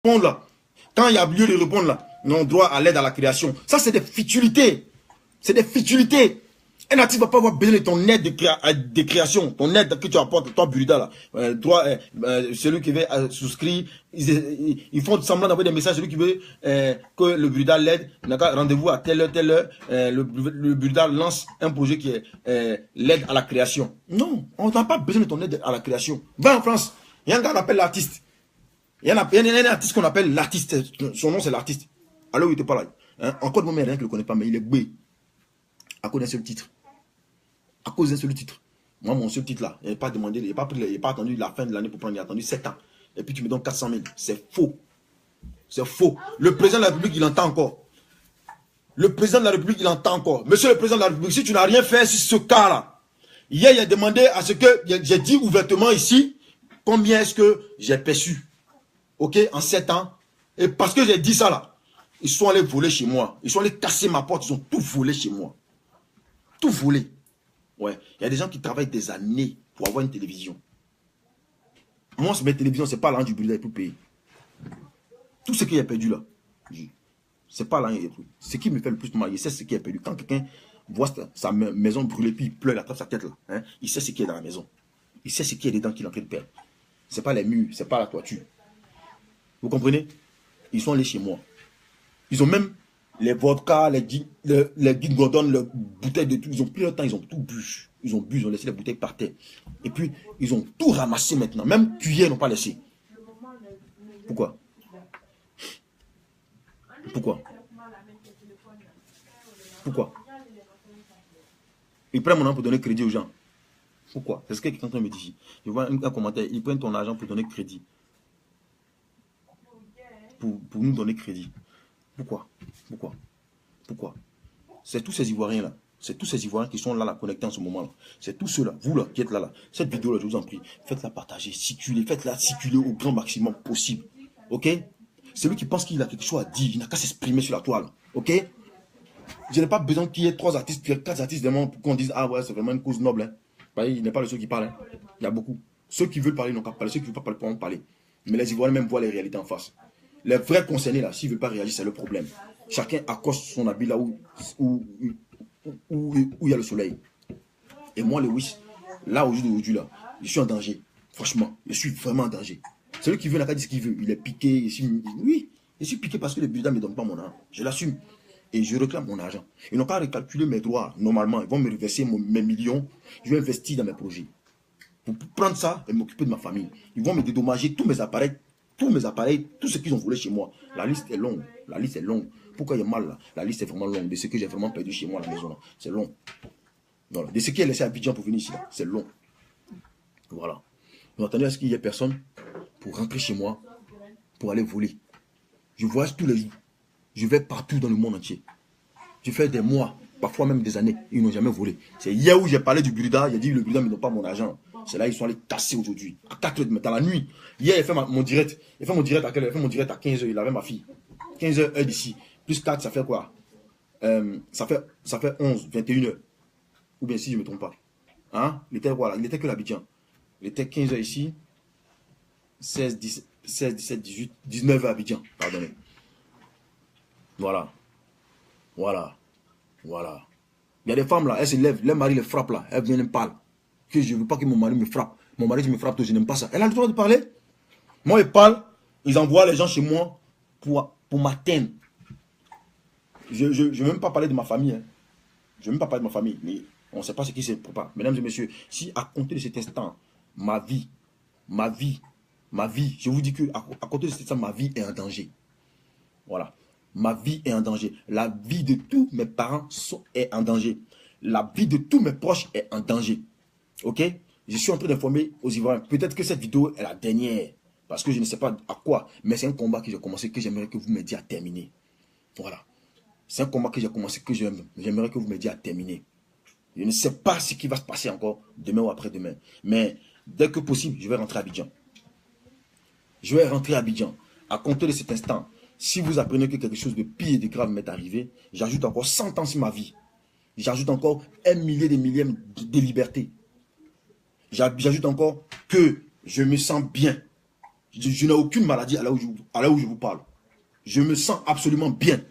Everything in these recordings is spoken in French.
répondre là. Quand il y a lieu de répondre là, nous avons droit à l'aide à la création. Ça, c'est des futilités. C'est des futilités. Un artiste ne va pas avoir besoin de ton aide de création, ton aide que tu apportes, toi, Burida, là. Celui qui veut souscrire, ils font semblant d'envoyer des messages, celui qui veut que le Burida l'aide, rendez-vous à telle heure, le Burida lance un projet qui est l'aide à la création. Non, on n'a pas besoin de ton aide à la création. Va en France, il y a un gars qui appelle l'artiste. Il y a un artiste qu'on appelle l'artiste, son nom c'est l'artiste. Alors il te parle. Hein? Encore de moment, il y a rien qui ne le connaît pas, mais il est boué. À cause d'un seul titre. À cause d'un seul titre. Moi, mon seul titre là, il n'a pas demandé, il n'a pas attendu la fin de l'année pour prendre, il a attendu 7 ans. Et puis tu me donnes 400 000. C'est faux. C'est faux. Le président de la République, il entend encore. Le président de la République, il entend encore. Monsieur le président de la République, si tu n'as rien fait sur ce cas-là, hier, il a demandé à ce que, j'ai dit ouvertement ici, combien est-ce que j'ai perçu. Ok, en 7 ans. Et parce que j'ai dit ça là, ils sont allés voler chez moi. Ils sont allés casser ma porte, ils ont tout volé chez moi. Tout volé. Ouais. Il y a des gens qui travaillent des années pour avoir une télévision. Moi, mes télévisions, c'est pas l'argent du Burida pour payer. Tout ce qu'il a perdu là, c'est pas l'argent. Ce qui me fait le plus mal, c'est ce qu'il a perdu. Quand quelqu'un voit sa maison brûler, puis il pleure, il attrape sa tête là, hein, il sait ce qui est dans la maison. Il sait ce qui est dedans qu'il est en train de perdre. C'est pas les murs, c'est pas la toiture. Vous comprenez? Ils sont allés chez moi. Ils ont même les vodkas, les guides Gordon, les bouteilles de tout. Ils ont pris leur temps, ils ont tout bu. Ils ont laissé les bouteilles par terre. Et puis, ils ont tout ramassé maintenant. Même cuillère, ils n'ont pas laissé. Pourquoi? Pourquoi? Pourquoi? Ils prennent mon argent pour donner crédit aux gens. Pourquoi? C'est ce que quelqu'un me dit. Je vois un commentaire. Ils prennent ton argent pour donner crédit. Pour nous donner crédit. Pourquoi? Pourquoi? Pourquoi? C'est tous ces Ivoiriens-là. C'est tous ces Ivoiriens qui sont là, connectés en ce moment-là. C'est tous ceux-là, vous là, qui êtes là. Cette vidéo-là, je vous en prie, faites-la partager, circuler, faites-la circuler au grand maximum possible. Ok? Celui qui pense qu'il a quelque chose à dire, il n'a qu'à s'exprimer sur la toile. Ok? Je n'ai pas besoin qu'il y ait 3 artistes, 4 artistes vraiment pour qu'on dise, ah ouais, c'est vraiment une cause noble. Hein. Il n'est pas le seul qui parle. Hein. Il y a beaucoup. Ceux qui veulent parler n'ont qu'à parler. Ceux qui ne veulent pas parler pourront parler. Mais les Ivoiriens même voient les réalités en face. Les vrais concernés là, s'ils ne veulent pas réagir, c'est le problème. Chacun accoste son habit là où il y a le soleil. Et moi, Lewis, là aujourd'hui là, je suis en danger. Franchement, je suis vraiment en danger. Celui qui veut n'a qu'à dire ce qu'il veut. Il est piqué. Oui, je suis piqué parce que les Burida ne me donnent pas mon argent. Je l'assume. Et je réclame mon argent. Ils n'ont qu'à recalculer mes droits. Normalement, ils vont me reverser mes millions. Je vais investir dans mes projets. Pour prendre ça et m'occuper de ma famille. Ils vont me dédommager tous mes appareils, tout ce qu'ils ont volé chez moi. La liste est longue. La liste est longue. Pourquoi il y a mal là? La liste est vraiment longue. De ce que j'ai vraiment perdu chez moi à la maison là. C'est long. Voilà. De ce qui est laissé à Abidjan pour venir ici là. C'est long. Voilà. Vous entendez, est-ce qu'il y a personne pour rentrer chez moi, pour aller voler? Je voyage tous les jours. Je vais partout dans le monde entier. Je fais des mois, parfois même des années. Ils n'ont jamais volé. C'est hier où j'ai parlé du Burida. Il a dit le Burida ne me donne pas mon argent. C'est là ils sont allés casser aujourd'hui. À 4 h dans la nuit. Hier, il fait mon direct. Il fait mon direct à quelle heure? Il fait mon direct à 15 h. Il avait ma fille. 15 h heure d'ici. Plus 4, ça fait quoi? Ça fait 11, 21 h. Ou bien si je ne me trompe pas. Hein? Il était voilà, il était que l'Abidjan. Il était 15 h ici. 16, 17, 18, 19 h à Abidjan. Pardonnez. Voilà. Voilà. Voilà. Il y a des femmes là, elles se lèvent, leur mari les frappe là. Elles viennent et me parlent. Que je ne veux pas que mon mari me frappe. Mon mari me frappe, je n'aime pas ça. Elle a le droit de parler. Moi, ils parlent, ils envoient les gens chez moi pour m'atteindre. Je ne vais même pas parler de ma famille. Hein. Je ne vais même pas parler de ma famille. Mais on ne sait pas ce qui se prépare. Mesdames et messieurs, si à compter de cet instant, ma vie, je vous dis que à compter de cet instant, ma vie est en danger. Voilà. Ma vie est en danger. La vie de tous mes parents est en danger. La vie de tous mes proches est en danger. Ok? Je suis en train d'informer aux Ivoiriens. Peut-être que cette vidéo est la dernière. Parce que je ne sais pas à quoi. Mais c'est un combat que j'ai commencé, que j'aimerais que vous m'aidiez à terminer. Voilà. C'est un combat que j'ai commencé, que j'aimerais que vous m'aidiez à terminer. Je ne sais pas ce qui va se passer encore demain ou après-demain. Mais dès que possible, je vais rentrer à Abidjan. Je vais rentrer à Abidjan. À compter de cet instant, si vous apprenez que quelque chose de pire et de grave m'est arrivé, j'ajoute encore 100 ans sur ma vie. J'ajoute encore 1 millier de millième de liberté. J'ajoute encore que je me sens bien. Je n'ai aucune maladie à là où je vous parle. Je me sens absolument bien.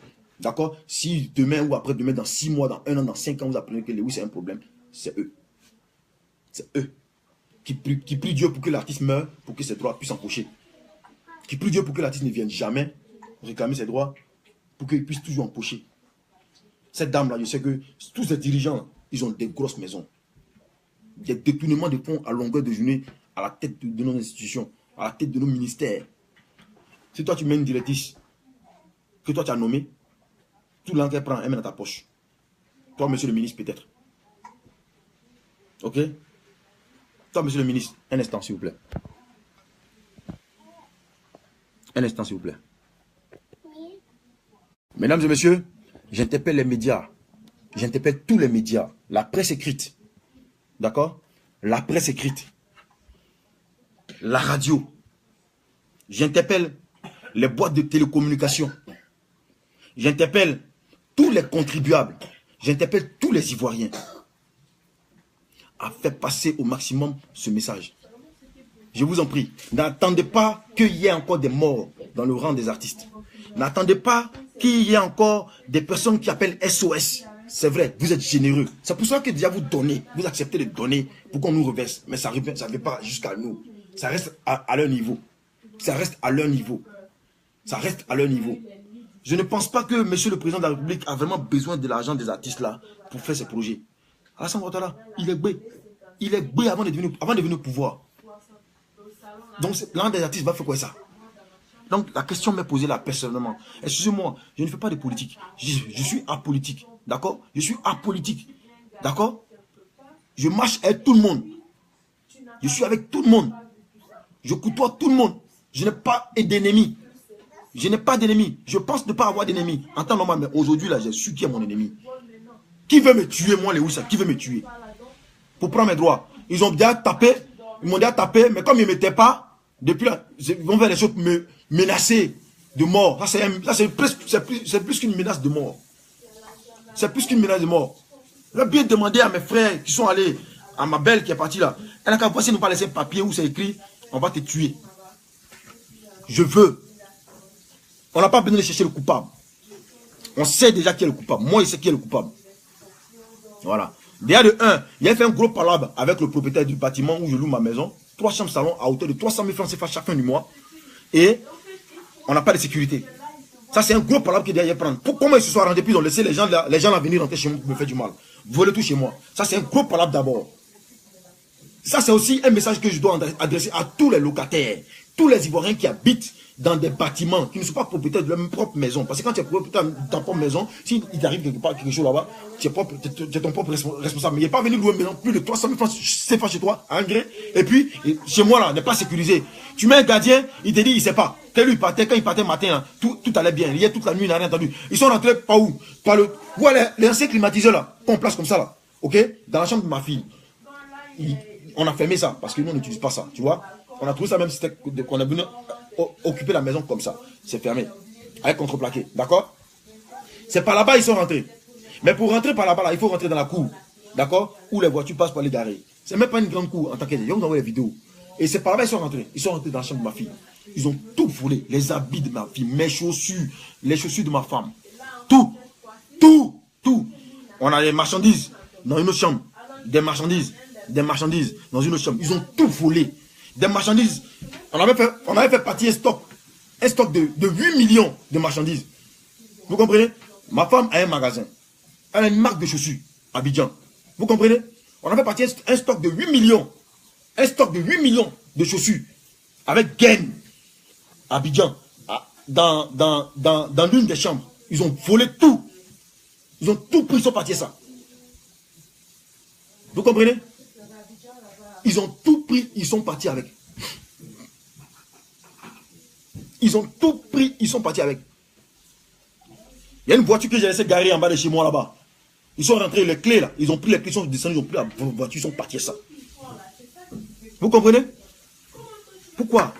D'accord? Si demain ou après-demain, dans 6 mois, dans 1 an, dans 5 ans, vous apprenez que Lewis a un problème, c'est eux. C'est eux qui prient Dieu pour que l'artiste meure, pour que ses droits puissent empocher. Qui prient Dieu pour que l'artiste ne vienne jamais réclamer ses droits, pour qu'il puisse toujours empocher. Cette dame-là, je sais que tous ces dirigeants, ils ont des grosses maisons. Des détournements de fonds à longueur de journée à la tête de nos institutions, à la tête de nos ministères. Si toi tu mets une directrice que toi tu as nommée, tout l'argent qu'elle prend, elle met dans ta poche. Toi, monsieur le ministre, peut-être. Ok? Toi, monsieur le ministre, un instant, s'il vous plaît. Un instant, s'il vous plaît. Mesdames et messieurs, j'interpelle les médias. J'interpelle tous les médias. La presse écrite. D'accord? La presse écrite. La radio. J'interpelle les boîtes de télécommunications. J'interpelle tous les contribuables. J'interpelle tous les Ivoiriens à faire passer au maximum ce message. Je vous en prie, n'attendez pas qu'il y ait encore des morts dans le rang des artistes. N'attendez pas qu'il y ait encore des personnes qui appellent SOS. C'est vrai, vous êtes généreux. C'est pour ça que déjà vous donnez, vous acceptez de donner pour qu'on nous reverse. Mais ça ne vient pas jusqu'à nous. Ça reste à leur niveau. Ça reste à leur niveau. Ça reste à leur niveau. Je ne pense pas que monsieur le président de la République a vraiment besoin de l'argent des artistes là pour faire ses projets. Alassane Ouattara, il est bé. Il est bé avant de venir au pouvoir. Donc l'un des artistes va faire quoi ça? Donc la question m'est posée là personnellement. Excusez-moi, je ne fais pas de politique. Je suis apolitique. D'accord? Je suis apolitique. D'accord? Je marche avec tout le monde. Je suis avec tout le monde. Je côtoie tout le monde. Je n'ai pas d'ennemis. Je n'ai pas d'ennemis. Je pense ne pas avoir d'ennemis. En temps normal, mais aujourd'hui, là, j'ai su qui est mon ennemi. Qui veut me tuer, moi, les Ouissa? Qui veut me tuer? Pour prendre mes droits. Ils ont déjà tapé. Ils m'ont déjà tapé. Mais comme ils ne m'étaient pas, depuis là, ils vont faire les choses me menacer de mort. Ça, c'est plus qu'une menace de mort. C'est plus qu'une menace de mort. J'ai bien demandé à mes frères qui sont allés, à ma belle qui est partie là. Elle n'a qu'à voir si nous pas laisser un papier où c'est écrit, on va te tuer. Je veux. On n'a pas besoin de chercher le coupable. On sait déjà qui est le coupable. Moi, je sais qui est le coupable. Voilà. Déjà de 1, il a fait un gros palabre avec le propriétaire du bâtiment où je loue ma maison. 3 chambres salon à hauteur de 300 000 francs CFA chacun du mois. Et on n'a pas de sécurité. Ça, c'est un gros palabre qu'il doit prendre. Comment ils se sont rendus, puis ils ont laissé les gens là venir rentrer chez moi pour me faire du mal. Voler tout chez moi. Ça, c'est un gros palabre d'abord. Ça, c'est aussi un message que je dois adresser à tous les locataires, tous les Ivoiriens qui habitent dans des bâtiments qui ne sont pas propriétaires de leur propre maison. Parce que quand tu es propriétaire de ta propre maison, s'il t'arrive quelque chose là-bas, tu es ton propre responsable. Mais il n'est pas venu louer maintenant plus de 300 000 francs CFA chez toi, en gré. Et puis, chez moi là, n'est pas sécurisé. Tu mets un gardien, il te dit, il ne sait pas. Quand il partait le matin, là, tout allait bien. Hier, toute la nuit, il n'a rien entendu. Ils sont rentrés par où? Par le. Voilà, les anciens climatiseurs là, qu'on place comme ça là. Ok? Dans la chambre de ma fille. On a fermé ça parce que nous on n'utilise pas ça, tu vois. On a trouvé ça même si qu'on a venu occuper la maison comme ça. C'est fermé. Avec contreplaqué. D'accord? C'est par là-bas ils sont rentrés. Mais pour rentrer par là-bas, là, il faut rentrer dans la cour. D'accord? Où les voitures passent pour les garer. C'est même pas une grande cour en tant qu'elle. Ils ont envoyé les vidéos. Et c'est par là-bas ils sont rentrés. Ils sont rentrés dans la chambre de ma fille. Ils ont tout volé. Les habits de ma fille, mes chaussures, les chaussures de ma femme. Tout. Tout. Tout. On a des marchandises dans une autre chambre. Des marchandises dans une autre chambre. Ils ont tout volé. Des marchandises. On avait fait partir un stock de 8 millions de marchandises. Vous comprenez? Ma femme a un magasin. Elle a une marque de chaussures à Abidjan. Vous comprenez? On avait parti un stock de 8 millions. Un stock de 8 millions de chaussures. Avec gain. À Abidjan. Dans l'une des chambres. Ils ont volé tout. Ils ont tout pris, ils sont partis ça. Vous comprenez? Ils ont tout pris, ils sont partis avec. Ils ont tout pris, ils sont partis avec. Il y a une voiture que j'ai laissée garée en bas de chez moi là-bas. Ils sont rentrés, les clés là. Ils ont pris les clés, ils sont descendus, ils ont pris la voiture, ils sont partis ça. Vous comprenez? Pourquoi?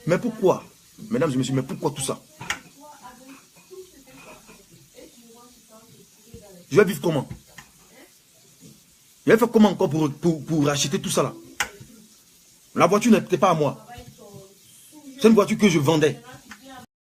Mais pourquoi? Mesdames et messieurs, mais pourquoi tout ça? Je vais vivre comment? Je vais faire comment encore pour acheter tout ça là? La voiture n'était pas à moi. C'est une voiture que je vendais.